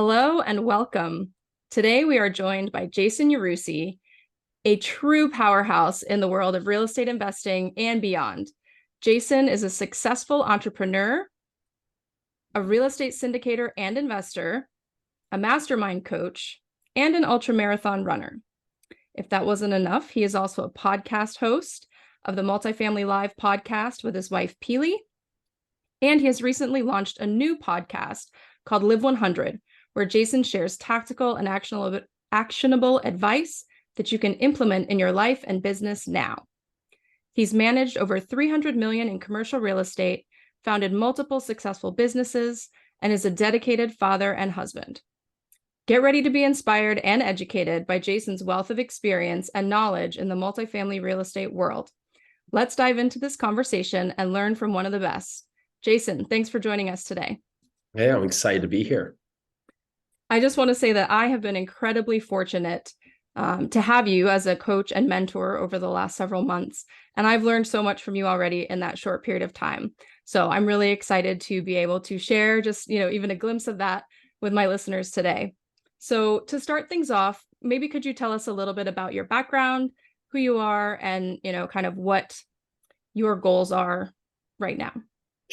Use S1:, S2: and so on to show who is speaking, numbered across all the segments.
S1: Hello and welcome. Today we are joined by Jason Yarusi, a true powerhouse in the world of real estate investing and beyond. Jason is a successful entrepreneur, a real estate syndicator and investor, a mastermind coach, and an ultramarathon runner. If that wasn't enough, he is also a podcast host of the Multifamily Live podcast with his wife, Peely. And he has recently launched a new podcast called Live 100, where Jason shares tactical and actionable advice that you can implement in your life and business now. He's managed over $300 million in commercial real estate, founded multiple successful businesses, and is a dedicated father and husband. Get ready to be inspired and educated by Jason's wealth of experience and knowledge in the multifamily real estate world. Let's dive into this conversation and learn from one of the best. Jason, thanks for joining us today.
S2: Yeah, I'm excited to be here.
S1: I just want to say that I have been incredibly fortunate to have you as a coach and mentor over the last several months. And I've learned so much from you already in that short period of time. So I'm really excited to be able to share just, even a glimpse of that with my listeners today. So to start things off, maybe could you tell us a little bit about your background, who you are, and, kind of what your goals are right now?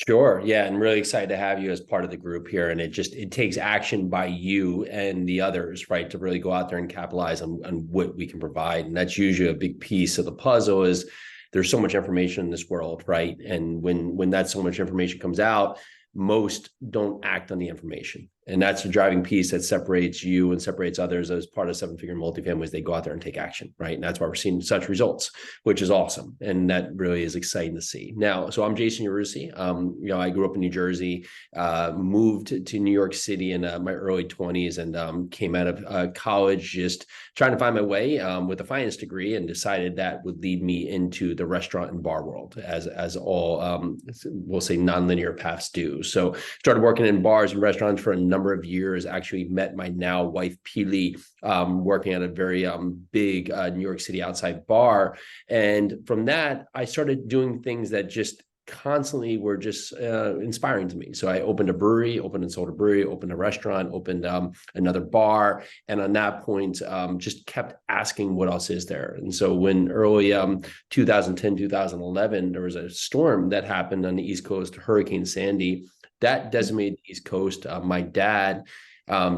S2: Sure. Yeah. I'm really excited to have you as part of the group here. And it takes action by you and the others, right, to really go out there and capitalize on what we can provide. And that's usually a big piece of the puzzle is there's so much information in this world, right? And when that so much information comes out, most don't act on the information. And that's the driving piece that separates you and separates others as part of seven-figure multifamilies. They go out there and take action, right? And that's why we're seeing such results, which is awesome. And that really is exciting to see. Now, so I'm Jason Yarusi. I grew up in New Jersey, moved to New York City in my early 20s and came out of college just trying to find my way with a finance degree and decided that would lead me into the restaurant and bar world as all, we'll say, nonlinear paths do. So started working in bars and restaurants for a number of years. Actually met my now wife Peely working at a very big New York City outside bar, and from that I started doing things that just constantly were just inspiring to me. So I opened a brewery, opened and sold a brewery, opened a restaurant, opened another bar, and on that point just kept asking what else is there. And so when early 2010 2011 there was a storm that happened on the East Coast, Hurricane Sandy, that decimated the East Coast. My dad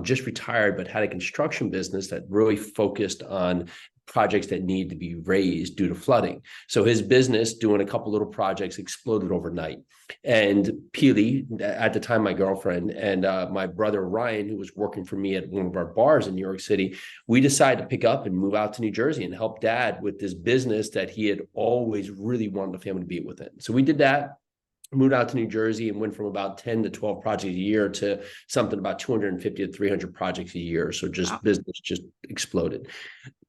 S2: just retired, but had a construction business that really focused on projects that needed to be raised due to flooding. So his business, doing a couple little projects, exploded overnight. And Peely, at the time my girlfriend, and my brother Ryan, who was working for me at one of our bars in New York City, we decided to pick up and move out to New Jersey and help Dad with this business that he had always really wanted the family to be within. So we did that. Moved out to New Jersey and went from about 10 to 12 projects a year to something about 250 to 300 projects a year. So just wow. Business just exploded.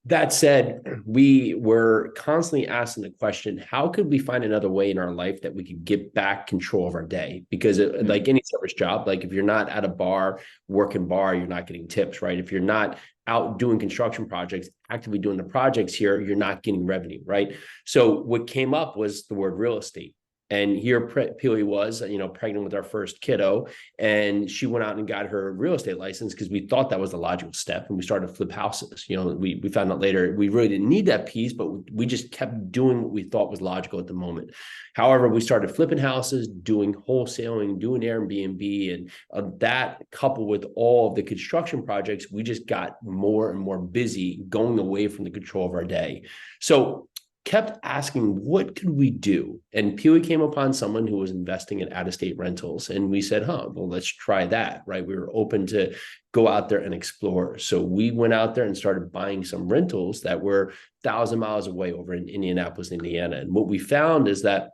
S2: That said, we were constantly asking the question, how could we find another way in our life that we could get back control of our day? Because like any service job, like if you're not at a bar, working bar, you're not getting tips, right? If you're not out doing construction projects, actively doing the projects here, you're not getting revenue, right? So what came up was the word real estate. And here Peely was, pregnant with our first kiddo, and she went out and got her real estate license because we thought that was the logical step. And we started to flip houses. We found out later we really didn't need that piece, but we just kept doing what we thought was logical at the moment. However, we started flipping houses, doing wholesaling, doing Airbnb, and that coupled with all of the construction projects, we just got more and more busy going away from the control of our day. So kept asking, what could we do? And Peely came upon someone who was investing in out-of-state rentals. And we said, well, let's try that, right? We were open to go out there and explore. So we went out there and started buying some rentals that were 1,000 miles away over in Indianapolis, Indiana. And what we found is that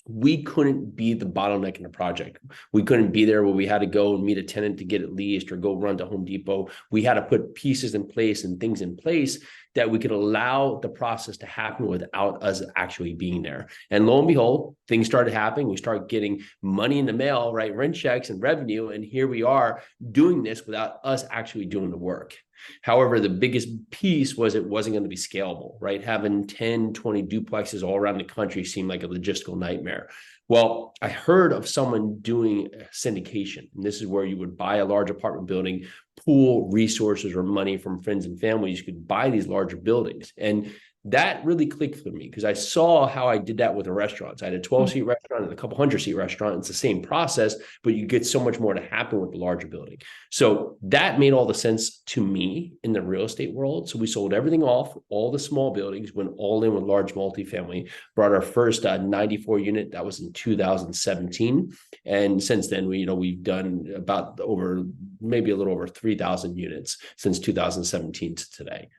S2: we couldn't be the bottleneck in the project. We couldn't be there where we had to go and meet a tenant to get it leased or go run to Home Depot. We had to put pieces in place and things in place that we could allow the process to happen without us actually being there. And lo and behold, things started happening. We started getting money in the mail, right? Rent checks and revenue. And here we are doing this without us actually doing the work. However, the biggest piece was it wasn't going to be scalable, right? Having 10, 20 duplexes all around the country seemed like a logistical nightmare. Well, I heard of someone doing syndication, and this is where you would buy a large apartment building, pool resources or money from friends and family. You could buy these larger buildings. And that really clicked for me because I saw how I did that with the restaurants. I had a 12-seat restaurant and a couple 100-seat restaurant. It's the same process, but you get so much more to happen with the larger building. So that made all the sense to me in the real estate world. So we sold everything off, all the small buildings, went all in with large multifamily, brought our first 94 unit. That was in 2017. And since then, we've done about over, maybe a little over 3,000 units since 2017 to today.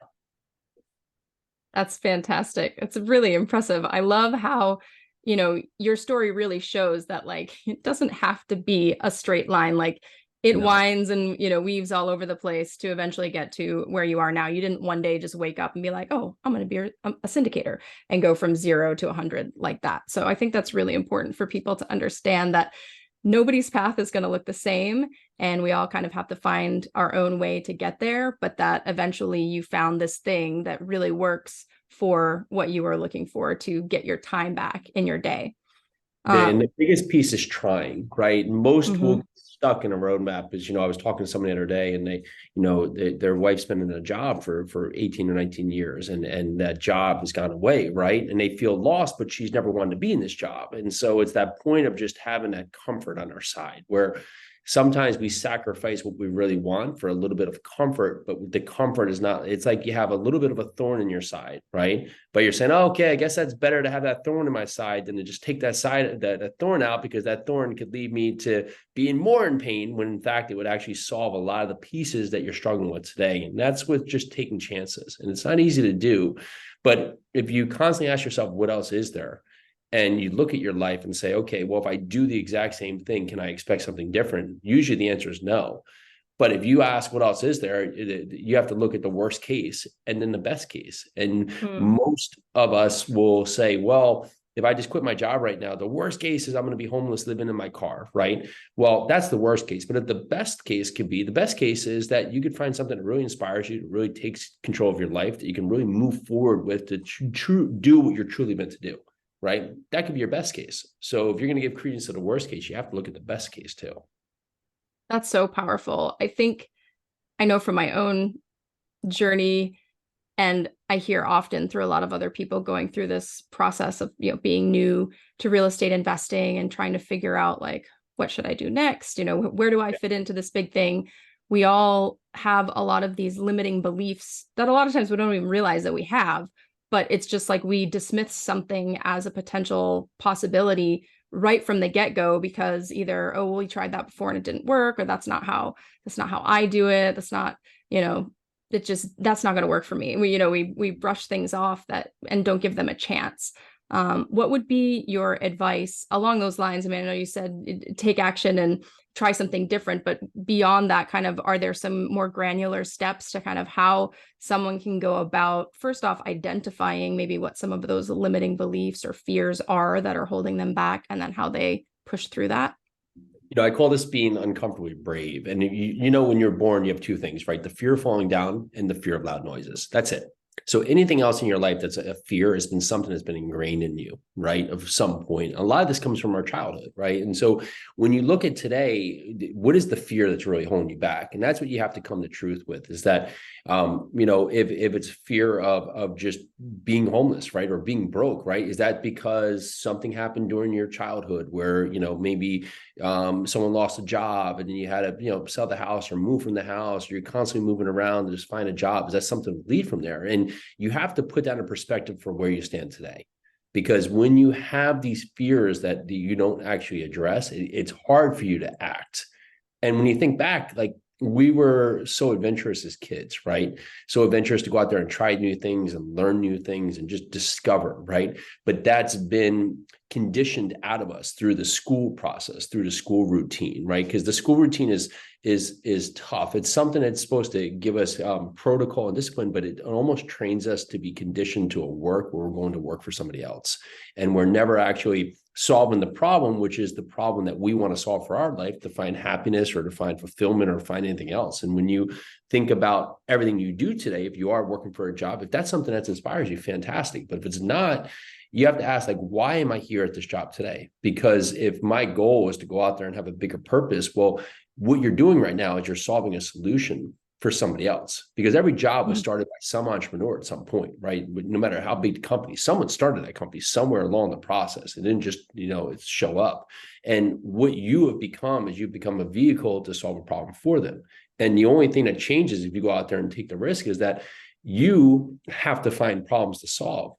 S1: That's fantastic. It's really impressive. I love how, your story really shows that like it doesn't have to be a straight line. Like it
S2: No.
S1: winds and, weaves all over the place to eventually get to where you are now. You didn't one day just wake up and be like, oh, I'm going to be a syndicator and go from 0 to 100 like that. So I think that's really important for people to understand that nobody's path is going to look the same, and we all kind of have to find our own way to get there, but that eventually you found this thing that really works for what you were looking for to get your time back in your day.
S2: And the biggest piece is trying, right? Most will
S1: Mhm.
S2: get stuck in a roadmap. Is, I was talking to someone the other day, and their wife's been in a job for 18 or 19 years, and that job has gone away, right? And they feel lost, but she's never wanted to be in this job. And so it's that point of just having that comfort on our side, where sometimes we sacrifice what we really want for a little bit of comfort, but the comfort is not, it's like you have a little bit of a thorn in your side, right? But you're saying, oh, okay, I guess that's better to have that thorn in my side than to just take that thorn out, because that thorn could lead me to being more in pain, when in fact it would actually solve a lot of the pieces that you're struggling with today. And that's with just taking chances. And it's not easy to do, but if you constantly ask yourself, what else is there? And you look at your life and say, okay, well, if I do the exact same thing, can I expect something different? Usually the answer is no. But if you ask what else is there, you have to look at the worst case and then the best case. And
S1: Mm.
S2: most of us will say, well, if I just quit my job right now, the worst case is I'm going to be homeless living in my car, right? Well, that's the worst case. But if the best case could be, the best case is that you could find something that really inspires you, that really takes control of your life, that you can really move forward with to do what you're truly meant to do. Right? That could be your best case. So if you're going to give credence to the worst case, you have to look at the best case too.
S1: That's so powerful. I know from my own journey, and I hear often through a lot of other people going through this process of, being new to real estate investing and trying to figure out like, what should I do next? Where do I fit into this big thing? We all have a lot of these limiting beliefs that a lot of times we don't even realize that we have, but it's just like we dismiss something as a potential possibility right from the get-go, because either, oh, well, we tried that before and it didn't work, or that's not how I do it. That's not, that's not going to work for me. We brush things off that and don't give them a chance. What would be your advice along those lines? I mean, I know you said take action and try something different, but beyond that, kind of, are there some more granular steps to kind of how someone can go about, first off, identifying maybe what some of those limiting beliefs or fears are that are holding them back, and then how they push through that?
S2: I call this being uncomfortably brave. And when you're born, you have two things, right? The fear of falling down and the fear of loud noises. That's it. So anything else in your life that's a fear has been something that's been ingrained in you, right? Of some point. A lot of this comes from our childhood, right? And so when you look at today, what is the fear that's really holding you back? And that's what you have to come to truth with, is that, if it's fear of just being homeless, right? Or being broke, right? Is that because something happened during your childhood where, maybe someone lost a job and then you had to, sell the house or move from the house, or you're constantly moving around to just find a job? Is that something to lead from there? And you have to put that in perspective for where you stand today. Because when you have these fears that you don't actually address, it's hard for you to act. And when you think back, like, we were so adventurous as kids, right? So adventurous to go out there and try new things and learn new things and just discover, right? But that's been conditioned out of us through the school process, through the school routine, right? Because the school routine is tough. It's something that's supposed to give us protocol and discipline, but it almost trains us to be conditioned to a work where we're going to work for somebody else. And we're never actually solving the problem, which is the problem that we want to solve for our life, to find happiness or to find fulfillment or find anything else. And when you think about everything you do today, if you are working for a job, if that's something that inspires you, fantastic. But if it's not, you have to ask, like, why am I here at this job today? Because if my goal is to go out there and have a bigger purpose, well, what you're doing right now is you're solving a solution for somebody else, because every job was started by some entrepreneur at some point, right? No matter how big the company, someone started that company somewhere along the process. It didn't just, it show up. And what you have become is you've become a vehicle to solve a problem for them. And the only thing that changes if you go out there and take the risk is that you have to find problems to solve.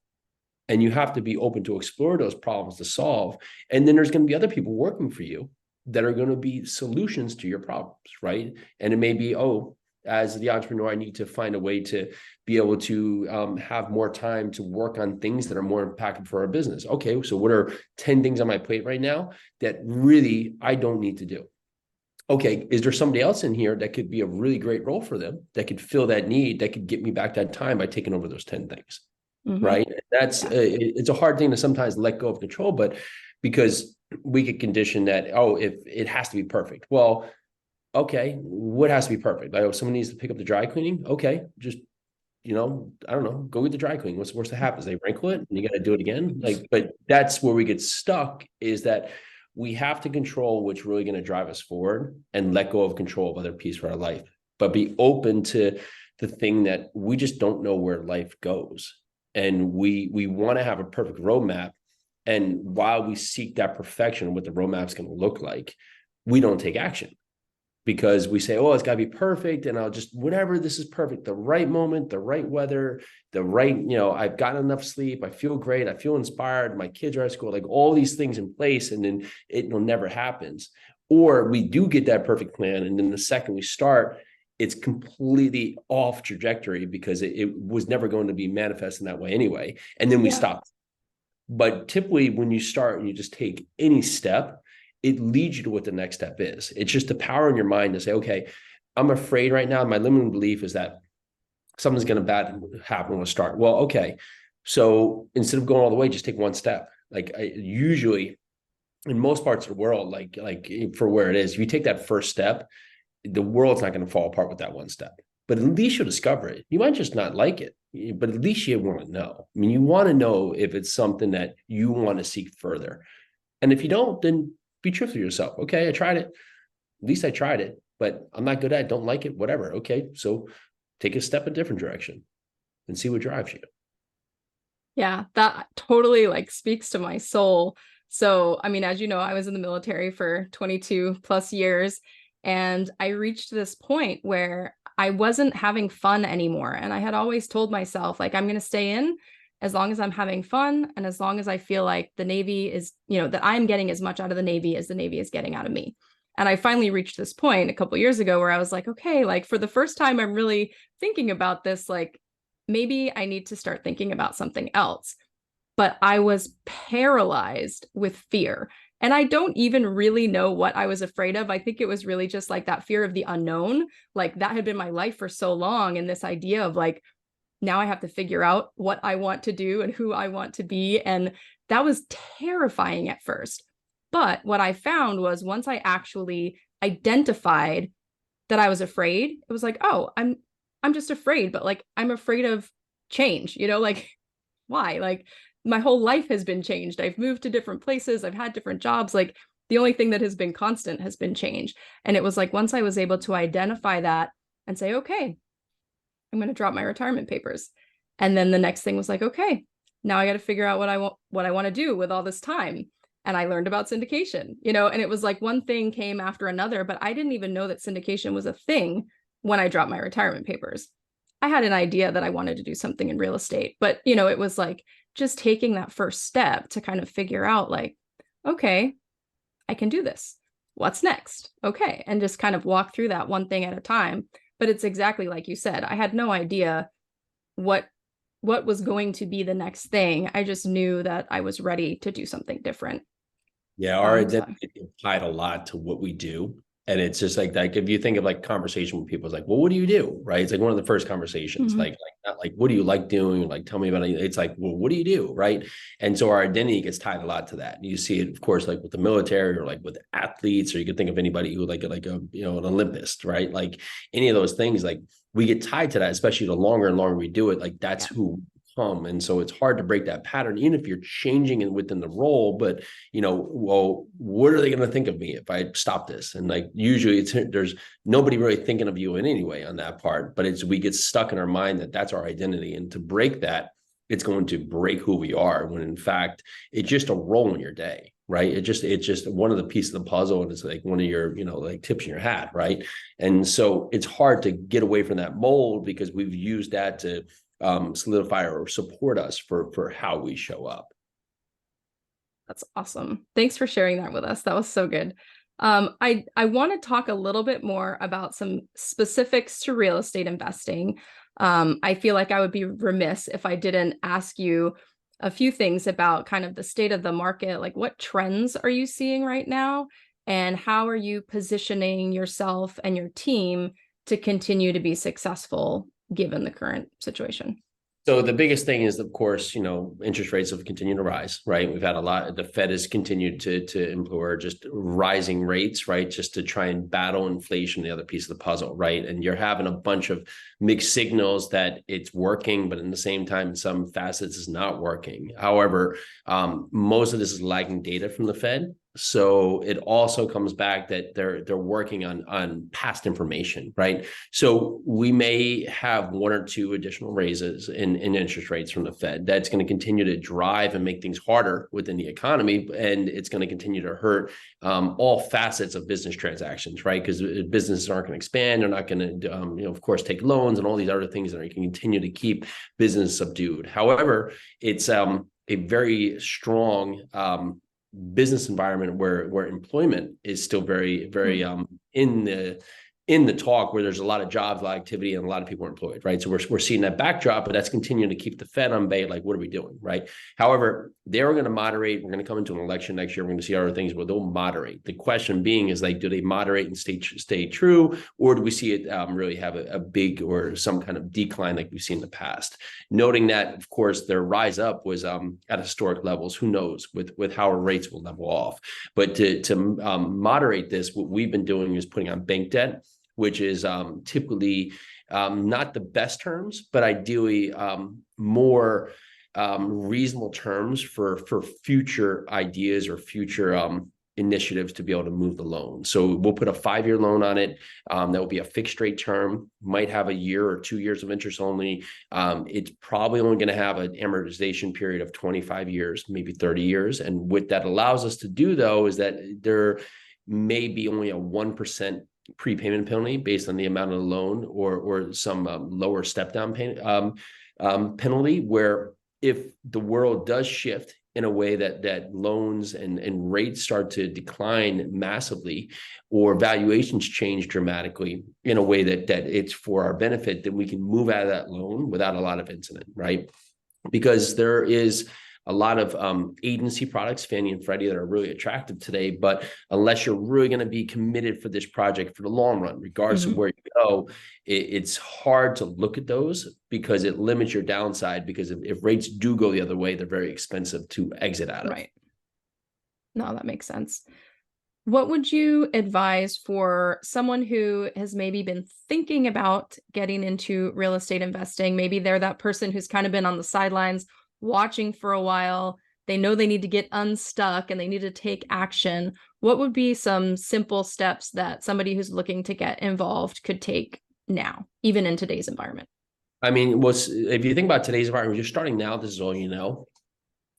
S2: And you have to be open to explore those problems to solve. And then there's going to be other people working for you that are going to be solutions to your problems, right? And it may be, as the entrepreneur, I need to find a way to be able to have more time to work on things that are more impactful for our business. Okay, so what are 10 things on my plate right now that really I don't need to do? Okay, is there somebody else in here that could be a really great role for them, that could fill that need, that could get me back that time by taking over those 10 things, right? And that's, it's a hard thing to sometimes let go of control, but because we get conditioned that, if it has to be perfect. Well, okay, what has to be perfect? Like, someone needs to pick up the dry cleaning. Okay, just, I don't know, go get the dry cleaning. What's the worst that happens? They wrinkle it and you got to do it again. Like, but that's where we get stuck, is that we have to control what's really going to drive us forward and let go of control of other pieces for our life, but be open to the thing that we just don't know where life goes. And we want to have a perfect roadmap. And while we seek that perfection, what the roadmap's going to look like, we don't take action, because we say, it's got to be perfect. And I'll just, whatever, this is perfect. The right moment, the right weather, the right, I've gotten enough sleep. I feel great. I feel inspired. My kids are at school, like all these things in place. And then it never happens. Or we do get that perfect plan. And then the second we start, it's completely off trajectory, because it was never going to be manifest in that way anyway. And then we stop. But typically when you start and you just take any step, it leads you to what the next step is. It's just the power in your mind to say, okay, I'm afraid right now. My limiting belief is that something's going to bad happen when I start. Well, okay. So instead of going all the way, just take one step. Like, usually in most parts of the world, like for where it is, if you take that first step, the world's not going to fall apart with that one step. But at least you'll discover it. You might just not like it, but at least you want to know. I mean, you want to know if it's something that you want to seek further. And if you don't, then be truthful to yourself. Okay, I tried it. At least I tried it, but I'm not good at it. Don't like it, whatever. Okay, so take a step in a different direction and see what drives you.
S1: Yeah, that totally speaks to my soul. So, I mean, as you know, I was in the military for 22 plus years, and I reached this point where I wasn't having fun anymore. And I had always told myself, I'm going to stay in as long as I'm having fun, and as long as I feel like the Navy is, that I'm getting as much out of the Navy as the Navy is getting out of me. And I finally reached this point a couple of years ago where I was like, okay, for the first time, I'm really thinking about this, maybe I need to start thinking about something else. But I was paralyzed with fear. And I don't even really know what I was afraid of. I think it was really just that fear of the unknown. That had been my life for so long. And this idea of now I have to figure out what I want to do and who I want to be. And that was terrifying at first. But what I found was, once I actually identified that I was afraid, it was I'm just afraid, but I'm afraid of change, why? My whole life has been changed. I've moved to different places. I've had different jobs. The only thing that has been constant has been change. And it was once I was able to identify that and say, okay, I'm going to drop my retirement papers. And then the next thing was okay, now I got to figure out what I want to do with all this time. And I learned about syndication, and it was one thing came after another, but I didn't even know that syndication was a thing when I dropped my retirement papers. I had an idea that I wanted to do something in real estate, but it was just taking that first step to kind of figure out okay, I can do this. What's next? Okay. And just kind of walk through that one thing at a time. But it's exactly like you said, I had no idea what was going to be the next thing. I just knew that I was ready to do something different.
S2: Yeah, our identity is tied a lot to what we do. And it's just if you think of conversation with people, it's well, what do you do? Right. It's one of the first conversations, not what do you like doing? Tell me about it. It's well, what do you do? Right. And so our identity gets tied a lot to that. And you see it, of course, with the military, or with athletes, or you could think of anybody who an Olympist, right? Any of those things, we get tied to that, especially the longer and longer we do it, that's who we become. And so it's hard to break that pattern, even if you're changing it within the role. But, well, what are they going to think of me if I stop this? And like, usually there's nobody really thinking of you in any way on that part, but we get stuck in our mind that that's our identity. And to break that, it's going to break who we are, when in fact, it's just a role in your day, right? It's just one of the pieces of the puzzle, and it's like one of your, like tips in your hat, right? And so it's hard to get away from that mold, because we've used that to solidify or support us for how we show up.
S1: That's awesome. Thanks for sharing that with us. That was so good. I want to talk a little bit more about some specifics to real estate investing. I feel like I would be remiss if I didn't ask you a few things about kind of the state of the market. Like, what trends are you seeing right now? And how are you positioning yourself and your team to continue to be successful given the current situation?
S2: So the biggest thing is, of course, interest rates have continued to rise, right? We've had the Fed has continued to employ just rising rates, right? Just to try and battle inflation, the other piece of the puzzle, right? And you're having a bunch of mixed signals that it's working, but in the same time, in some facets, it's not working. However, most of this is lagging data from the Fed. So it also comes back that they're working on past information, right? So we may have one or two additional raises in interest rates from the Fed. That's going to continue to drive and make things harder within the economy, and it's going to continue to hurt all facets of business transactions, right? Because businesses aren't going to expand, they're not going to, of course, take loans and all these other things that are can continue to keep business subdued. However, it's a very strong business environment where employment is still very, very in the talk, where there's a lot of jobs, a lot of activity, and a lot of people are employed, right? So we're seeing that backdrop, but that's continuing to keep the Fed on bay. Like, what are we doing, right? However, they're going to moderate. We're going to come into an election next year. We're going to see other things where they'll moderate. The question being is, like, do they moderate and stay true, or do we see it really have a big or some kind of decline like we've seen in the past? Noting that, of course, their rise up was at historic levels. Who knows with how our rates will level off? But to moderate this, what we've been doing is putting on bank debt, which is typically not the best terms, but ideally more reasonable terms for future ideas or future initiatives to be able to move the loan. So we'll put a 5-year loan on it. That will be a fixed rate term, might have a year or 2 years of interest only. It's probably only going to have an amortization period of 25 years, maybe 30 years. And what that allows us to do, though, is that there may be only a 1% prepayment penalty based on the amount of the loan, or some lower step down penalty, where if the world does shift in a way that loans and rates start to decline massively, or valuations change dramatically in a way that it's for our benefit, then we can move out of that loan without a lot of incident, right? Because there is a lot of agency products, Fannie and Freddie, that are really attractive today. But unless you're really going to be committed for this project for the long run, regardless of where you go, it's hard to look at those, because it limits your downside. Because if rates do go the other way, they're very expensive to exit out of.
S1: Right. No, that makes sense. What would you advise for someone who has maybe been thinking about getting into real estate investing? Maybe they're that person who's kind of been on the sidelines watching for a while. They know they need to get unstuck and they need to take action. What would be some simple steps that somebody who's looking to get involved could take now, even in today's environment?
S2: I mean, if you think about today's environment, you're starting now, this is all you know.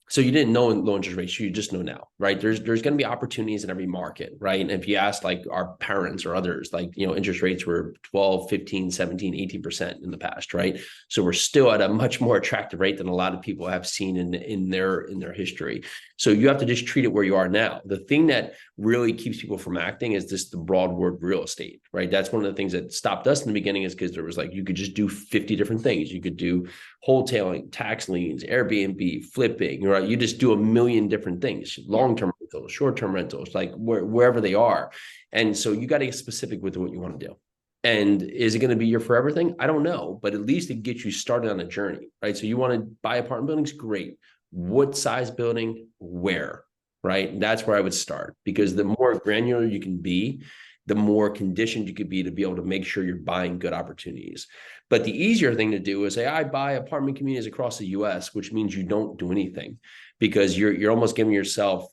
S2: So you didn't know low interest rates, you just know now, right? There's going to be opportunities in every market, right? And if you ask like our parents or others, like, interest rates were 12, 15, 17, 18% in the past, right? So we're still at a much more attractive rate than a lot of people have seen in their history. So you have to just treat it where you are now. The thing that really keeps people from acting is the broad word real estate, right? That's one of the things that stopped us in the beginning, is because there was like, you could just do 50 different things. You could do wholesaling, tax liens, Airbnb, flipping, right? You just do a million different things, long-term rentals, short-term rentals, like wherever they are. And so you got to get specific with what you want to do. And is it going to be your forever thing? I don't know, but at least it gets you started on a journey, right? So you want to buy apartment buildings? Great. What size building? Where? Right? And that's where I would start, because the more granular you can be, the more conditioned you could be to be able to make sure you're buying good opportunities. But the easier thing to do is say, I buy apartment communities across the US, which means you don't do anything, because you're almost giving yourself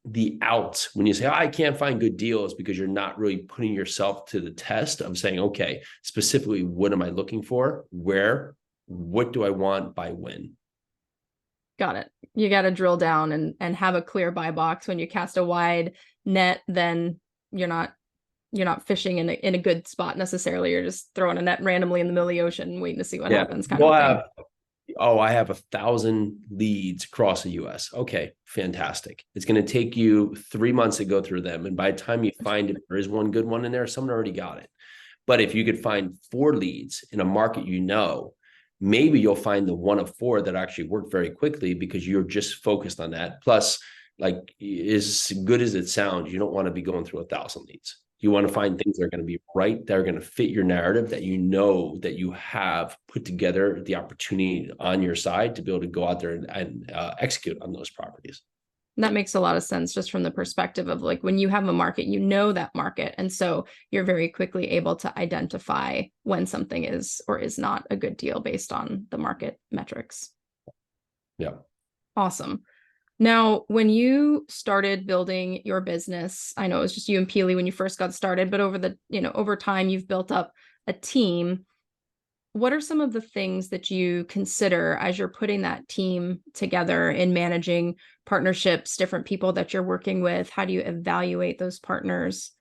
S2: the out when you say, oh, I can't find good deals, because you're not really putting yourself to the test of saying, okay, specifically, what am I looking for? Where? What do I want by when?
S1: Got it. You got to drill down and have a clear buy box. When you cast a wide net, then you're not fishing in a good spot necessarily. You're just throwing a net randomly in the middle of the ocean and waiting to see what happens, kind of thing.
S2: I have 1,000 leads across the US. Okay, fantastic. It's going to take you 3 months to go through them. And by the time you find it, there is one good one in there, someone already got it. But if you could find 4 leads in a market, maybe you'll find the one of 4 that actually work very quickly, because you're just focused on that. Plus, like, as good as it sounds, you don't want to be going through 1,000 leads. You want to find things that are going to be right, that are going to fit your narrative, that that you have put together the opportunity on your side to be able to go out there and execute on those properties.
S1: That makes a lot of sense, just from the perspective of, like, when you have a market, that market. And so you're very quickly able to identify when something is or is not a good deal based on the market metrics.
S2: Yeah.
S1: Awesome. Now, when you started building your business, I know it was just you and Peely when you first got started, but over time, you've built up a team. What are some of the things that you consider as you're putting that team together in managing partnerships, different people that you're working with? How do you evaluate those partners?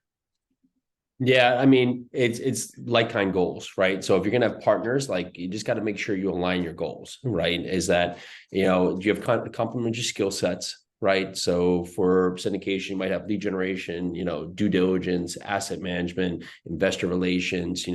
S2: Yeah, I mean, it's like kind goals, right? So if you're gonna have partners, like, you just got to make sure you align your goals, right? Is that, you have complementary skill sets, right? So for syndication, you might have lead generation, due diligence, asset management, investor relations,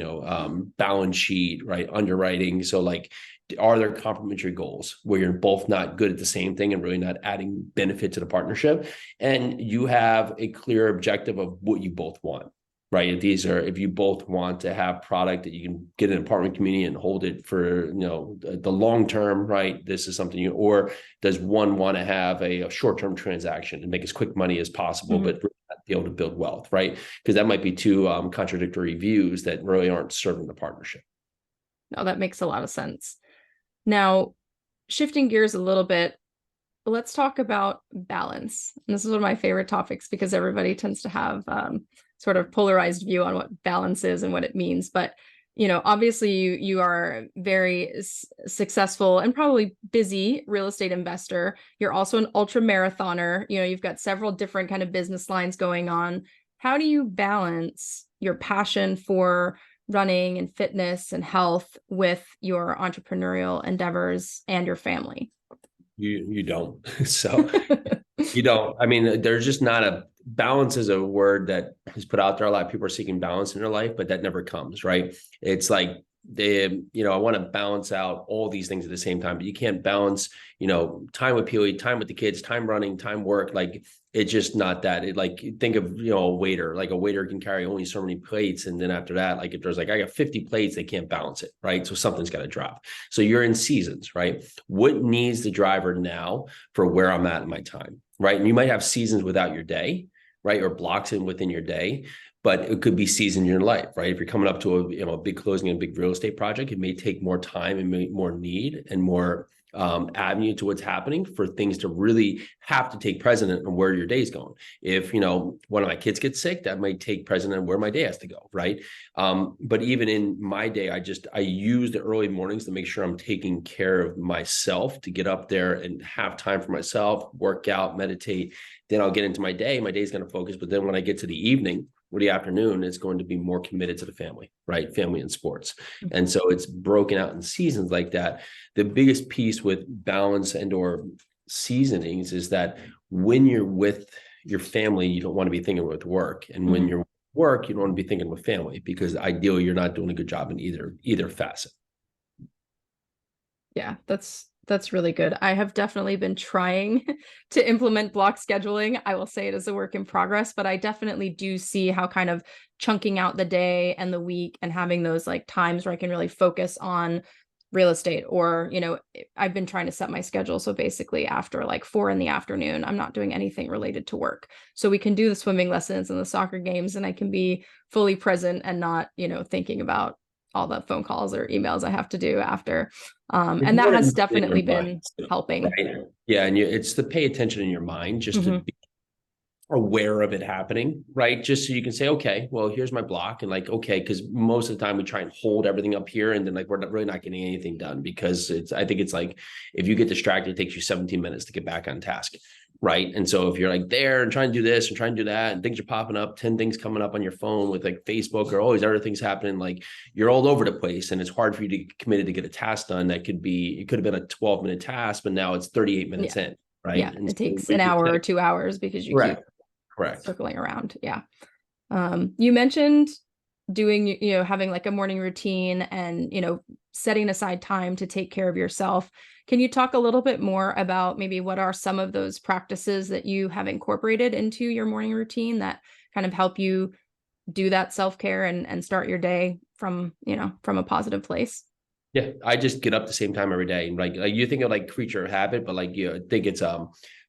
S2: balance sheet, right? Underwriting. So, like, are there complementary goals where you're both not good at the same thing and really not adding benefit to the partnership? And you have a clear objective of what you both want. Right. If you both want to have product that you can get in an apartment community and hold it for, the long term, right? This is something or does one want to have a short-term transaction and make as quick money as possible, but really not be able to build wealth, right? Because that might be two contradictory views that really aren't serving the partnership.
S1: No, that makes a lot of sense. Now, shifting gears a little bit, let's talk about balance. And this is one of my favorite topics, because everybody tends to have sort of polarized view on what balance is and what it means. But, obviously you are very successful and probably busy real estate investor. You're also an ultra marathoner. You've got several different kind of business lines going on. How do you balance your passion for running and fitness and health with your entrepreneurial endeavors and your family?
S2: You don't. So you don't. I mean, there's just not a balance is a word that is put out there. A lot of people are seeking balance in their life, but that never comes, right? It's like I want to balance out all these things at the same time, but you can't balance, time with Peely, time with the kids, time running, time work. Like, it's just not that. Think of, a waiter. Like, a waiter can carry only so many plates. And then after that, like, if there's I got 50 plates, they can't balance it, right? So something's got to drop. So you're in seasons, right? What needs the driver now for where I'm at in my time, right? And you might have seasons without your day, right? Or blocks within your day. But it could be seasons in your life, right? If you're coming up to a big closing and a big real estate project, it may take more time and more need and more avenue to what's happening for things to really have to take precedent on where your day's going. If, one of my kids gets sick, that might take precedent on where my day has to go, right? But even in my day, I use the early mornings to make sure I'm taking care of myself, to get up there and have time for myself, work out, meditate. Then I'll get into my day. My day's going to focus. But then when I get to the evening or the afternoon, it's going to be more committed to the family, right? Family and sports. And so it's broken out in seasons like that. The biggest piece with balance and or seasonings is that when you're with your family, you don't want to be thinking with work. And when you're work, you don't want to be thinking with family, because ideally you're not doing a good job in either facet.
S1: Yeah, that's really good. I have definitely been trying to implement block scheduling. I will say it is a work in progress, but I definitely do see how kind of chunking out the day and the week and having those like times where I can really focus on real estate, or, I've been trying to set my schedule. So basically after like 4 in the afternoon, I'm not doing anything related to work. So we can do the swimming lessons and the soccer games, and I can be fully present and not, thinking about all the phone calls or emails I have to do after.
S2: It's
S1: And that
S2: more
S1: has
S2: in your
S1: definitely
S2: mind,
S1: been helping.
S2: right? Yeah, and it's to pay attention in your mind, just to
S1: Mm-hmm.
S2: be aware of it happening, right? Just so you can say, okay, well, here's my block, and like, okay, because most of the time we try and hold everything up here, and then like really not getting anything done, because I think it's like, if you get distracted, it takes you 17 minutes to get back on task, right? And so if you're like there and trying to do this and trying to do that, and things are popping up, 10 things coming up on your phone with like Facebook or all these other things happening, like you're all over the place, and it's hard for you to get committed to get a task done. It could have been a 12-minute task, but now it's 38 minutes
S1: Yeah.
S2: in, right?
S1: Yeah.
S2: And
S1: It
S2: so
S1: takes an hour or 2 hours because you keep
S2: correct, correct.
S1: circling around. Yeah. You mentioned doing, having like a morning routine and, setting aside time to take care of yourself. Can you talk a little bit more about maybe what are some of those practices that you have incorporated into your morning routine that kind of help you do that self-care and start your day from, from a positive place?
S2: Yeah, I just get up the same time every day. Like you think of like creature of habit, but like you think it's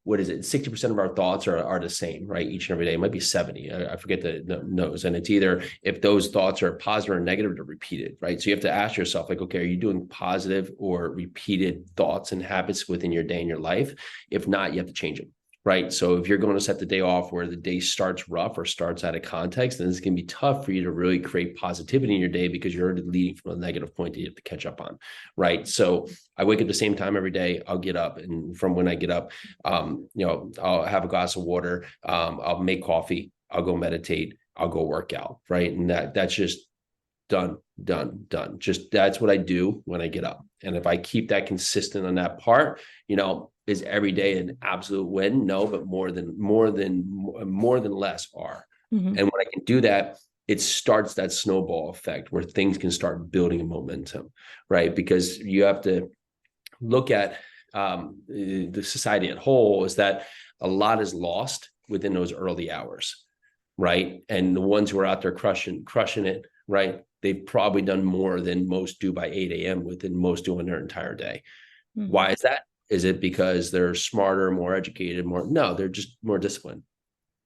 S2: what is it? 60% of our thoughts are the same, right? Each and every day. It might be 70. I forget the knows. And it's either if those thoughts are positive or negative, to repeat it, right? So you have to ask yourself, like, okay, are you doing positive or repeated thoughts and habits within your day and your life? If not, you have to change it. Right. So if you're going to set the day off where the day starts rough or starts out of context, then it's going to be tough for you to really create positivity in your day, because you're already leading from a negative point that you have to catch up on. Right. So I wake up the same time every day. I'll get up, and from when I get up, I'll have a glass of water. I'll make coffee. I'll go meditate. I'll go work out. Right. And that's just done. Just that's what I do when I get up. And if I keep that consistent on that part, is every day an absolute win? No, but more than less are.
S1: Mm-hmm.
S2: And when I can do that, it starts that snowball effect where things can start building a momentum, right? Because you have to look at the society at whole, is that a lot is lost within those early hours, right? And the ones who are out there crushing it, right? They've probably done more than most do by 8 a.m. within most doing their entire day.
S1: Mm-hmm.
S2: Why is that? Is it because they're smarter, more educated, no, they're just more disciplined,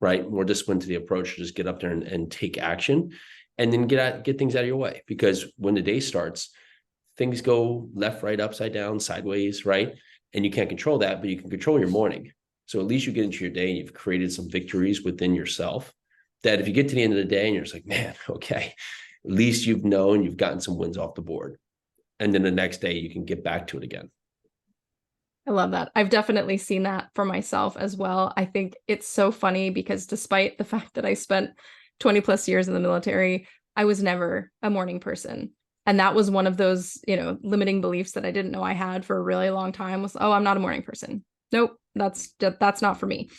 S2: right? More disciplined to the approach to just get up there and take action, and then get things out of your way. Because when the day starts, things go left, right, upside down, sideways, right? And you can't control that, but you can control your morning. So at least you get into your day and you've created some victories within yourself, that if you get to the end of the day and you're just like, man, okay, at least you've gotten some wins off the board. And then the next day you can get back to it again.
S1: I love that. I've definitely seen that for myself as well. I think it's so funny because despite the fact that I spent 20 plus years in the military, I was never a morning person. And that was one of those, limiting beliefs that I didn't know I had for a really long time was, oh, I'm not a morning person. Nope, that's not for me.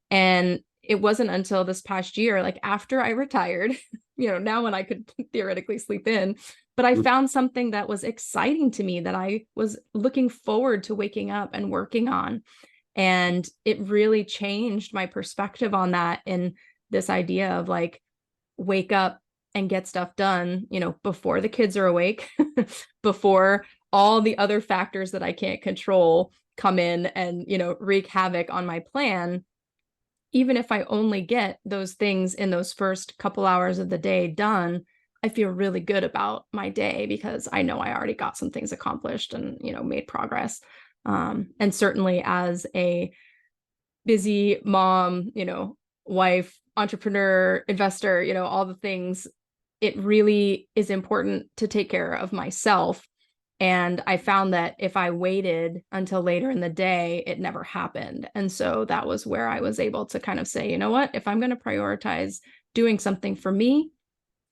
S1: And it wasn't until this past year, like after I retired, now when I could theoretically sleep in, but I found something that was exciting to me that I was looking forward to waking up and working on. And it really changed my perspective on that, and this idea of like, wake up and get stuff done, before the kids are awake, before all the other factors that I can't control come in and, wreak havoc on my plan. Even if I only get those things in those first couple hours of the day done, I feel really good about my day because I know I already got some things accomplished and, made progress. And certainly as a busy mom, wife, entrepreneur, investor, all the things, it really is important to take care of myself. And I found that if I waited until later in the day, it never happened. And so that was where I was able to kind of say, you know what, if I'm going to prioritize doing something for me,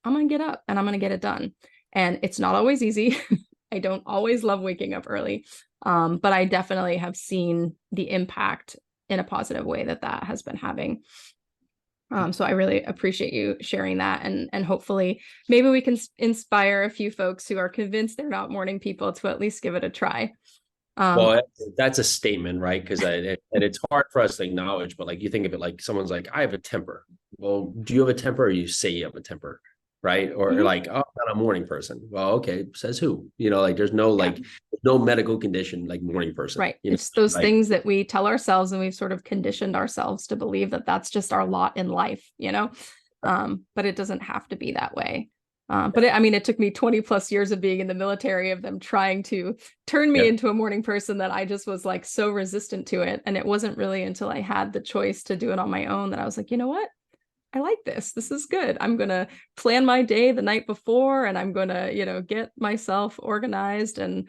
S1: I'm going to get up and I'm going to get it done. And it's not always easy. I don't always love waking up early. But I definitely have seen the impact in a positive way that has been having. So I really appreciate you sharing that, and hopefully maybe we can inspire a few folks who are convinced they're not morning people to at least give it a try.
S2: Well, that's a statement, right? Because and it's hard for us to acknowledge, but like you think of it like someone's like, I have a temper. Well, do you have a temper, or you say you have a temper, right? Or
S1: Mhm.
S2: like, oh, I'm not a morning person. Well, okay, says who? Like there's no like no medical condition like morning person.
S1: Right. It's those things that we tell ourselves, and we've sort of conditioned ourselves to believe that that's just our lot in life, but it doesn't have to be that way. But it took me 20 plus years of being in the military, of them trying to turn me into a morning person, that I just was like so resistant to it. And it wasn't really until I had the choice to do it on my own that I was like, you know what? I like this. This is good. I'm going to plan my day the night before, and I'm going to, get myself organized and,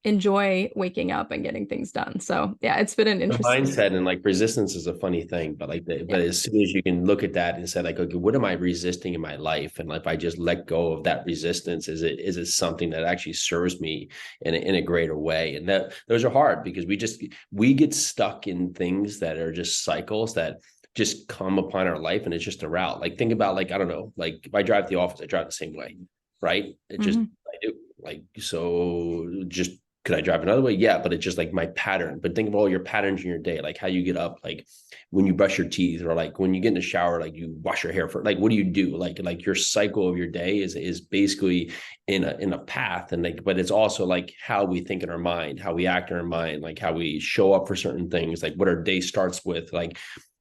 S1: enjoy waking up and getting things done. So yeah, it's been an
S2: The
S1: interesting
S2: mindset and like resistance is a funny thing, but but as soon as you can look at that and say like, okay, what am I resisting in my life? And if I just let go of that resistance, is it something that actually serves me in a greater way? And those are hard, because we get stuck in things that are just cycles that just come upon our life, and it's just a route. Like think about, like, I don't know, like if I drive to the office, I drive the same way, right? It just, I do, like, so just, could I drive another way? Yeah, but it's just like my pattern. But think of all your patterns in your day, like how you get up, like when you brush your teeth, or like when you get in the shower, like you wash your hair for, like, what do you do? Like your cycle of your day is basically in a path. And like, but it's also like how we think in our mind, how we act in our mind, like how we show up for certain things, like what our day starts with. Like,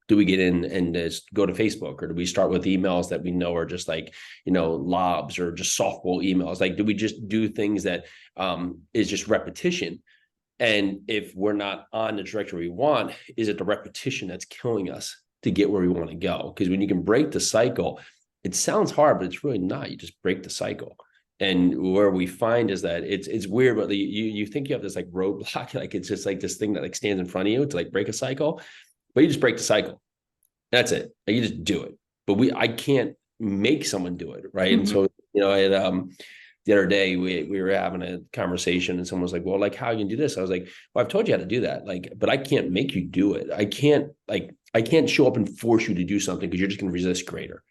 S2: do we get in and just go to Facebook, or do we start with emails that we know are just like, lobs or just softball emails? Like, do we just do things that is just repetition? And if we're not on the trajectory we want, is it the repetition that's killing us to get where we want to go? Because when you can break the cycle, it sounds hard, but it's really not. You just break the cycle. And where we find is that it's weird, but you think you have this like roadblock, like it's just like this thing that like stands in front of you to like break a cycle. But you just break the cycle. That's it. Like, you just do it. But I can't make someone do it, right? And so, the other day we were having a conversation, and someone was like, well, like, how you can do this? I was like, well, I've told you how to do that. Like, but I can't make you do it. I can't show up and force you to do something, because you're just going to resist greater.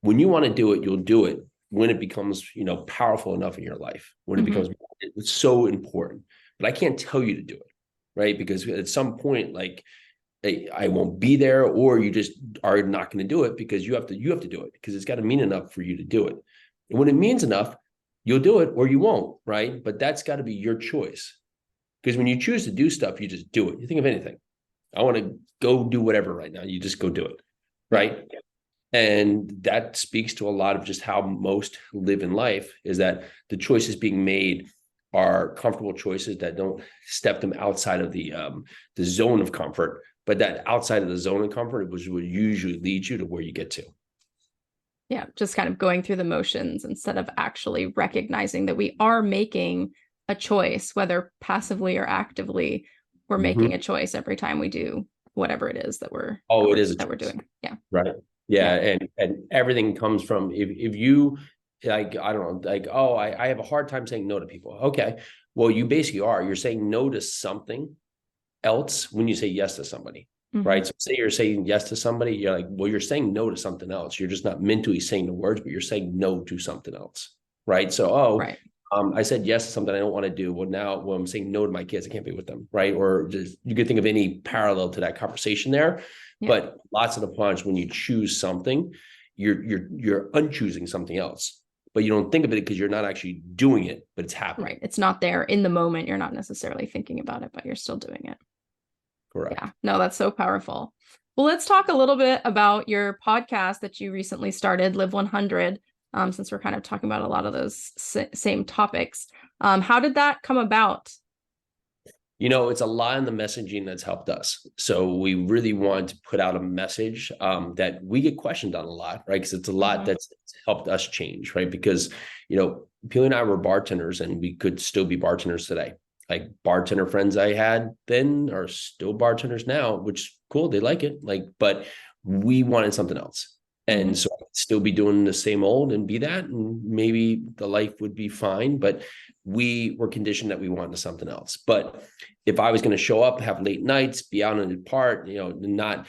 S2: When you want to do it, you'll do it when it becomes, powerful enough in your life, when it becomes, it's so important. But I can't tell you to do it, right? Because at some point, like, I won't be there, or you just are not going to do it, because you have to do it, because it's got to mean enough for you to do it. And when it means enough, you'll do it or you won't, right? But that's got to be your choice. Because when you choose to do stuff, you just do it. You think of anything. I want to go do whatever right now. You just go do it, right? And that speaks to a lot of just how most live in life, is that the choices being made are comfortable choices that don't step them outside of the zone of comfort, but that outside of the zone of comfort would usually lead you to where you get to.
S1: Yeah, just kind of going through the motions instead of actually recognizing that we are making a choice, whether passively or actively. We're making a choice every time we do whatever it is that we're doing. Yeah.
S2: Right. Yeah. And everything comes from, if you, like, I don't know, like, oh, I have a hard time saying no to people. Okay. Well, you basically you're saying no to something else when you say yes to somebody. Right. So say you're saying yes to somebody, you're like, well, you're saying no to something else. You're just not mentally saying the words, but you're saying no to something else. Right. So, I said yes to something I don't want to do. Well, now I'm saying no to my kids, I can't be with them. Right. Or just, you could think of any parallel to that conversation there. Yeah. But lots of the times when you choose something, you're unchoosing something else, but you don't think of it because you're not actually doing it, but it's happening.
S1: Right. It's not there in the moment. You're not necessarily thinking about it, but you're still doing it.
S2: Correct.
S1: Yeah, no, that's so powerful. Well, let's talk a little bit about your podcast that you recently started, Live 100, since we're kind of talking about a lot of those same topics. How did that come about?
S2: It's a lot in the messaging that's helped us. So we really want to put out a message that we get questioned on a lot, right? Because it's a lot that's helped us change, right? Because, Pili and I were bartenders, and we could still be bartenders today. Like, bartender friends I had then are still bartenders now, which cool. They like it. Like, but we wanted something else. And so I'd still be doing the same old and be that, and maybe the life would be fine, but we were conditioned that we wanted something else. But if I was going to show up, have late nights, be out in the park, not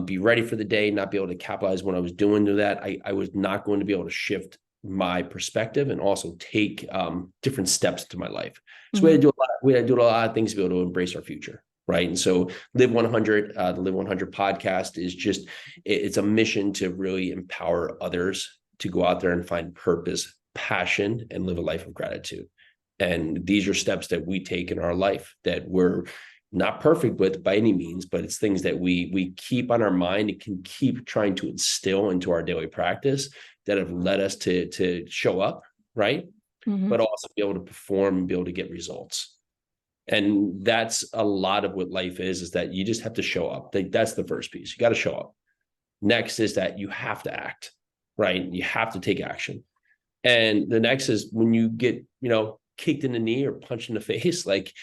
S2: be ready for the day, not be able to capitalize when I was doing that, I was not going to be able to shift my perspective and also take different steps to my life. So we had to do a lot of things to be able to embrace our future. Right. And so Live 100, the Live 100 podcast is just, it's a mission to really empower others to go out there and find purpose, passion, and live a life of gratitude. And these are steps that we take in our life that we're not perfect with by any means, but it's things that we keep on our mind and can keep trying to instill into our daily practice that have led us to show up, right?
S1: Mm-hmm.
S2: But also be able to perform and be able to get results. And that's a lot of what life is that you just have to show up. That's the first piece. You got to show up. Next is that you have to act, right? You have to take action. And the next is when you get, kicked in the knee or punched in the face, like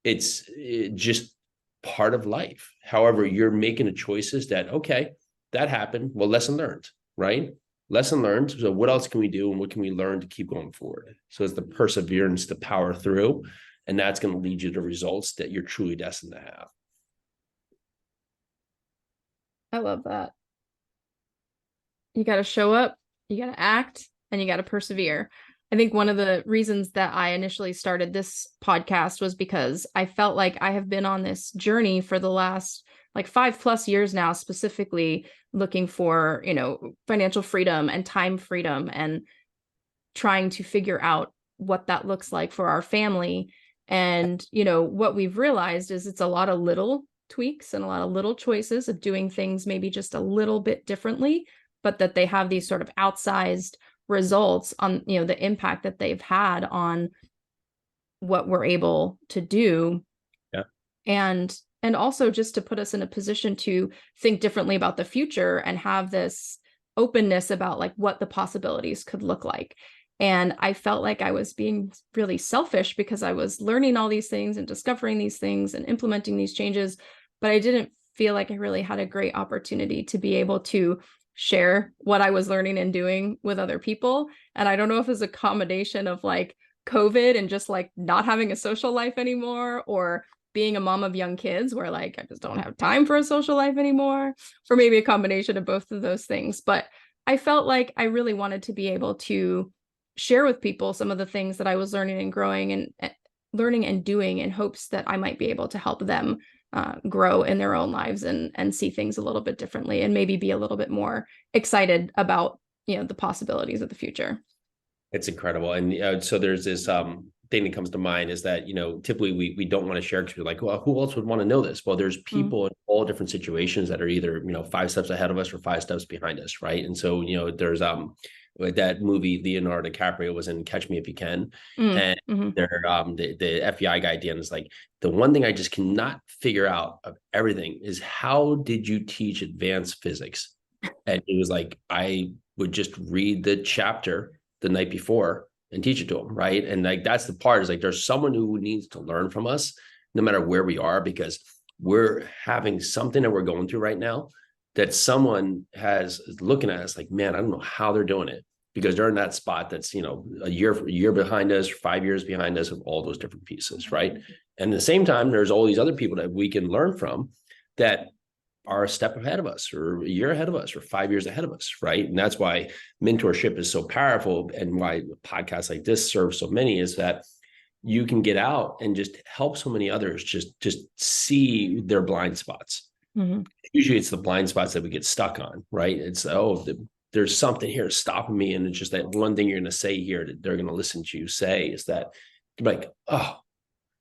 S2: it's just part of life. However, you're making the choices that, okay, that happened. Well, lesson learned, right? Lesson learned. So what else can we do and what can we learn to keep going forward? So it's the perseverance to power through, and that's going to lead you to results that you're truly destined to have.
S1: I love that. You got to show up, you got to act, and you got to persevere. I think one of the reasons that I initially started this podcast was because I felt like I have been on this journey for the last like 5+ years now, specifically looking for, financial freedom and time freedom and trying to figure out what that looks like for our family. And, what we've realized is it's a lot of little tweaks and a lot of little choices of doing things maybe just a little bit differently, but that they have these sort of outsized results on, the impact that they've had on what we're able to do.
S2: Yeah.
S1: And also just to put us in a position to think differently about the future and have this openness about like what the possibilities could look like. And I felt like I was being really selfish because I was learning all these things and discovering these things and implementing these changes, but I didn't feel like I really had a great opportunity to be able to share what I was learning and doing with other people. And I don't know if it's a combination of like COVID and just like not having a social life anymore, or being a mom of young kids where like I just don't have time for a social life anymore, or maybe a combination of both of those things. But I felt like I really wanted to be able to share with people some of the things that I was learning and growing and learning and doing in hopes that I might be able to help them grow in their own lives and see things a little bit differently and maybe be a little bit more excited about, the possibilities of the future.
S2: It's incredible. And so there's this thing that comes to mind is that, typically we don't want to share because we're like, well, who else would want to know this? Well, there's people in all different situations that are either, 5 steps ahead of us or 5 steps behind us. Right. And so, there's like that movie, Leonardo DiCaprio was in Catch Me If You Can. And there, the FBI guy at the end is like, the one thing I just cannot figure out of everything is how did you teach advanced physics? And he was like, I would just read the chapter the night before and teach it to them. Right. And like, that's the part is like, there's someone who needs to learn from us no matter where we are, because we're having something that we're going through right now that someone is looking at us like, man, I don't know how they're doing it, because they're in that spot that's, a year behind us, 5 years behind us of all those different pieces. Right. And at the same time, there's all these other people that we can learn from that are a step ahead of us or a year ahead of us or 5 years ahead of us. Right. And that's why mentorship is so powerful and why podcasts like this serve so many, is that you can get out and just help so many others just see their blind spots. Usually it's the blind spots that we get stuck on, right? It's, there's something here stopping me. And it's just that one thing you're going to say here that they're going to listen to you say is that you're like, oh,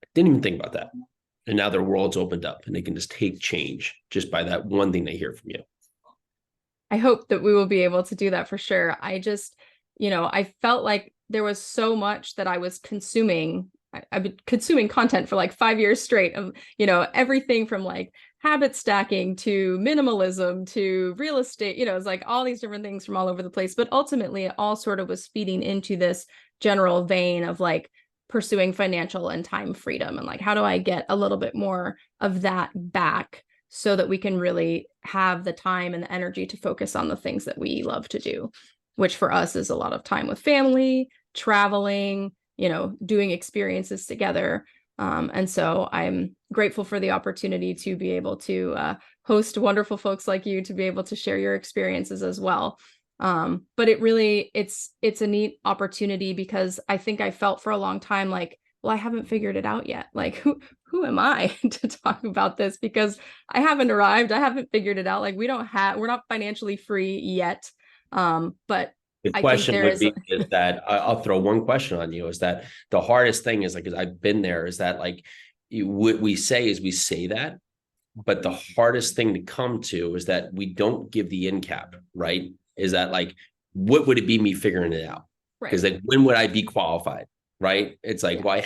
S2: I didn't even think about that. And now their world's opened up and they can just take change just by that one thing they hear from you.
S1: I hope that we will be able to do that for sure. I just, I felt like there was so much that I was consuming. I've been consuming content for like 5 years straight of, everything from like habit stacking to minimalism to real estate, it's like all these different things from all over the place. But ultimately it all sort of was feeding into this general vein of like pursuing financial and time freedom. And like, how do I get a little bit more of that back so that we can really have the time and the energy to focus on the things that we love to do, which for us is a lot of time with family, traveling, doing experiences together. And so I'm grateful for the opportunity to be able to host wonderful folks like you, to be able to share your experiences as well. But it's a neat opportunity, because I think I felt for a long time like, well, I haven't figured it out yet. Like, who am I to talk about this? Because I haven't arrived. I haven't figured it out. Like we're not financially free yet. But
S2: The
S1: I think
S2: question
S1: there
S2: would
S1: is,
S2: be is that I'll throw one question on you, is that the hardest thing is like, because I've been there, is that like what we say is we say that, but the hardest thing to come to is that we don't give the end cap, right? Is that like, what would it be me figuring it out? Because
S1: right,
S2: like, when would I be qualified? Right. It's like,
S1: yeah,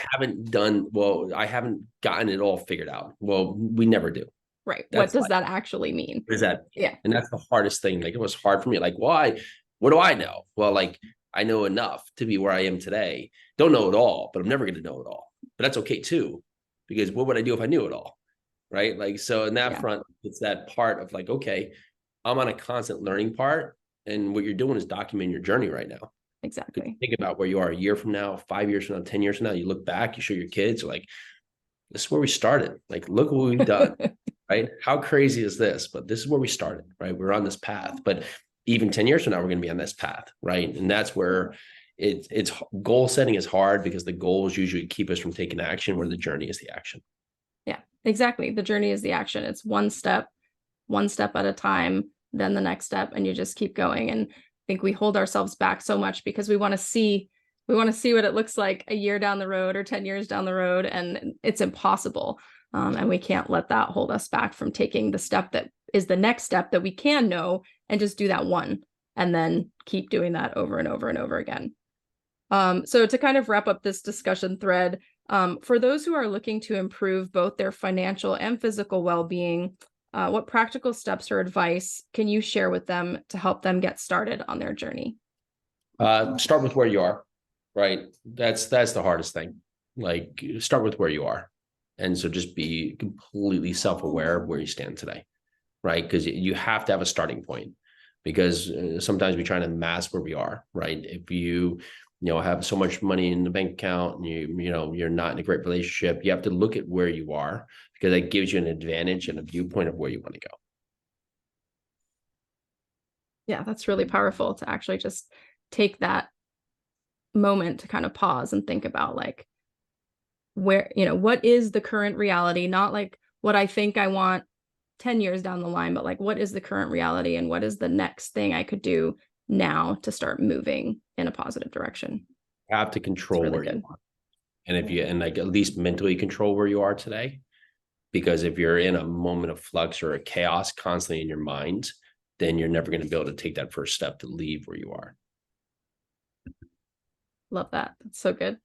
S2: well, I haven't gotten it all figured out. Well, we never do.
S1: right. What
S2: That's
S1: does
S2: like,
S1: that actually mean?
S2: what does that mean?
S1: Yeah,
S2: And that's the hardest thing. Like, it was hard for me. Like, why? What do I know? Well, like, I know enough to be where I am today. Don't know it all, but I'm never going to know it all. But that's okay too, because what would I do if I knew it all? Right. Like, so in that
S1: yeah,
S2: front, it's that part of like, okay, I'm on a constant learning part. And what you're doing is documenting your journey right now. Because
S1: exactly.
S2: think about where you are a year from now, 5 years from now, 10 years from now, you look back, you show your kids, like, this is where we started. Like, look what we've done. Right. How crazy is this? But this is where we started. Right. We're on this path. But even 10 years from now, we're going to be on this path. Right. And that's where it's goal setting is hard, because the goals usually keep us from taking action, where the journey is the action.
S1: Yeah, exactly. The journey is the action. It's one step at a time, then the next step, and you just keep going. And I think we hold ourselves back so much because we want to see what it looks like a year down the road or 10 years down the road, and it's impossible. And we can't let that hold us back from taking the step that is the next step that we can know, and just do that one, and then keep doing that over and over and over again. So to kind of wrap up this discussion thread, for those who are looking to improve both their financial and physical well-being, what practical steps or advice can you share with them to help them get started on their journey?
S2: Start with where you are. Right. That's the hardest thing. Like, start with where you are. And so just be completely self-aware of where you stand today. Right. Because you have to have a starting point, because sometimes we try to mask where we are. Right. If you have so much money in the bank account and you're not in a great relationship, you have to look at where you are, because that gives you an advantage and a viewpoint of where you want to go.
S1: Yeah, that's really powerful to actually just take that moment to kind of pause and think about, like, where, what is the current reality, not like what I think I want 10 years down the line, but like, what is the current reality, and what is the next thing I could do now to start moving in a positive direction.
S2: You have to
S1: It's
S2: control
S1: really
S2: where you
S1: good.
S2: are. And if you, and like, at least mentally control where you are today, because if you're in a moment of flux or a chaos constantly in your mind, then you're never going to be able to take that first step to leave where you are.
S1: Love that. That's so good.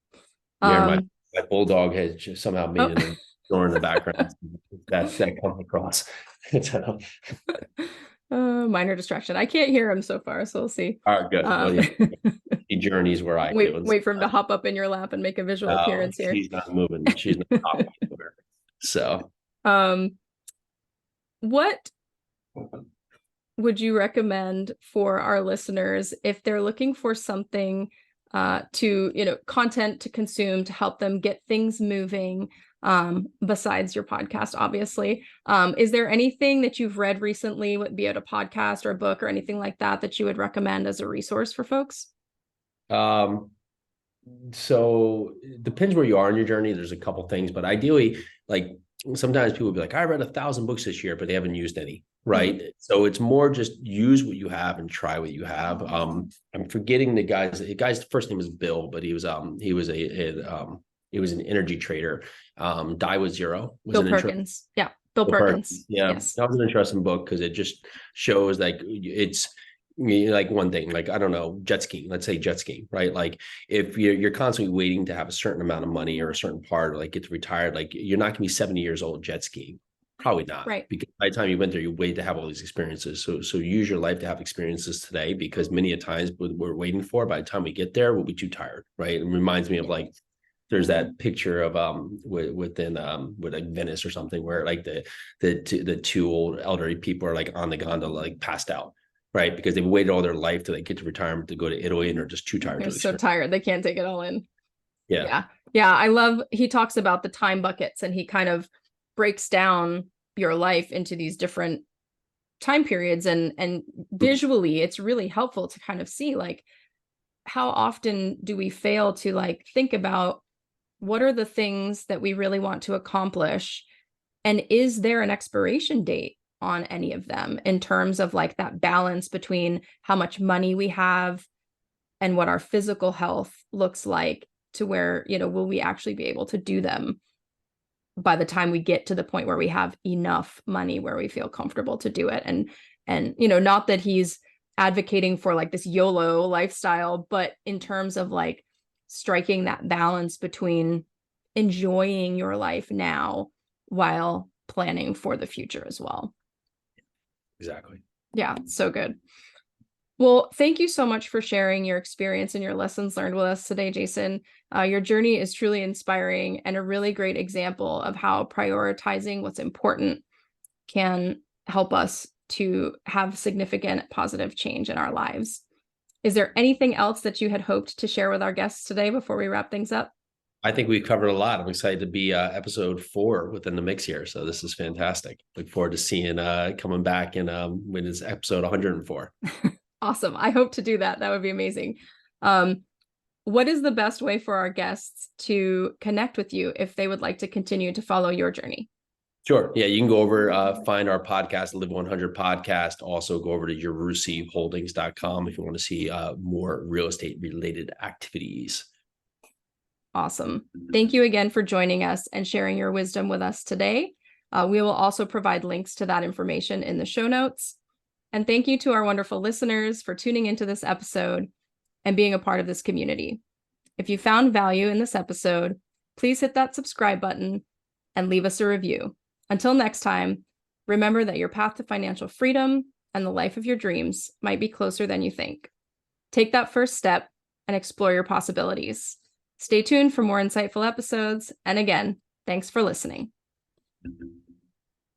S2: Yeah, my
S1: Um,
S2: my bulldog has just somehow made
S1: oh,
S2: an door in the background. that comes across. So,
S1: minor distraction. I can't hear him so far, so we'll see.
S2: all right, good. Well,
S1: Um,
S2: yeah, he journeys where I do.
S1: wait for him to hop up in your lap and make a visual
S2: No,
S1: appearance here.
S2: she's not moving. She's not hopping anywhere. So,
S1: Um, what would you recommend for our listeners if they're looking for something to, content to consume to help them get things moving, besides your podcast, obviously? Is there anything that you've read recently, be it a podcast or a book or anything like that, that you would recommend as a resource for folks?
S2: um, so it depends where you are in your journey. There's a couple things, but ideally, like, sometimes people will be like, I read 1,000 books this year, but they haven't used any. Right.
S1: Mhm.
S2: So it's more just use what you have and try what you have. I'm forgetting the guy's first name is Bill, but he was he was an energy trader. Die with Zero was
S1: Bill
S2: an intro.
S1: Perkins. Yeah. Bill Perkins.
S2: Yeah,
S1: Yes.
S2: that was an interesting book, because it just shows like it's like one thing, like, I don't know, jet skiing, let's say jet skiing, right? Like, if you're constantly waiting to have a certain amount of money or a certain part, or like get retired, like, you're not going to be 70 years old jet skiing. Probably not,
S1: Right.
S2: because by the time you went there, you wait to have all these experiences. So use your life to have experiences today, because many a times what we're waiting for, by the time we get there, we'll be too tired, right? It reminds me of, like, there's that picture of within with like Venice or something, where like the two old elderly people are like on the gondola, like passed out, right? Because they've waited all their life to like get to retirement to go to Italy, and they're just too tired
S1: They're
S2: to
S1: so
S2: experience.
S1: tired. They can't take it all in.
S2: Yeah.
S1: Yeah. Yeah. I love, he talks about the time buckets, and he kind of breaks down your life into these different time periods, and visually it's really helpful to kind of see, like, how often do we fail to, like, think about what are the things that we really want to accomplish, and is there an expiration date on any of them, in terms of like that balance between how much money we have, and what our physical health looks like, to where, will we actually be able to do them by the time we get to the point where we have enough money where we feel comfortable to do it. And not that he's advocating for like this YOLO lifestyle, but in terms of like striking that balance between enjoying your life now while planning for the future as well.
S2: Exactly.
S1: Yeah, so good. Well, thank you so much for sharing your experience and your lessons learned with us today, Jason. Your journey is truly inspiring and a really great example of how prioritizing what's important can help us to have significant positive change in our lives. Is there anything else that you had hoped to share with our guests today before we wrap things up?
S2: I think we covered a lot. I'm excited to be episode 4 within the mix here. So this is fantastic. Look forward to seeing coming back in when it's episode 104.
S1: Awesome. I hope to do that. That would be amazing. What is the best way for our guests to connect with you if they would like to continue to follow your journey?
S2: Sure. Yeah, you can go over, find our podcast, Live 100 Podcast. Also go over to yarusiholdings.com if you want to see more real estate related activities.
S1: Awesome. Thank you again for joining us and sharing your wisdom with us today. We will also provide links to that information in the show notes. And thank you to our wonderful listeners for tuning into this episode and being a part of this community. If you found value in this episode, please hit that subscribe button and leave us a review. Until next time, remember that your path to financial freedom and the life of your dreams might be closer than you think. Take that first step and explore your possibilities. Stay tuned for more insightful episodes. And again, thanks for listening.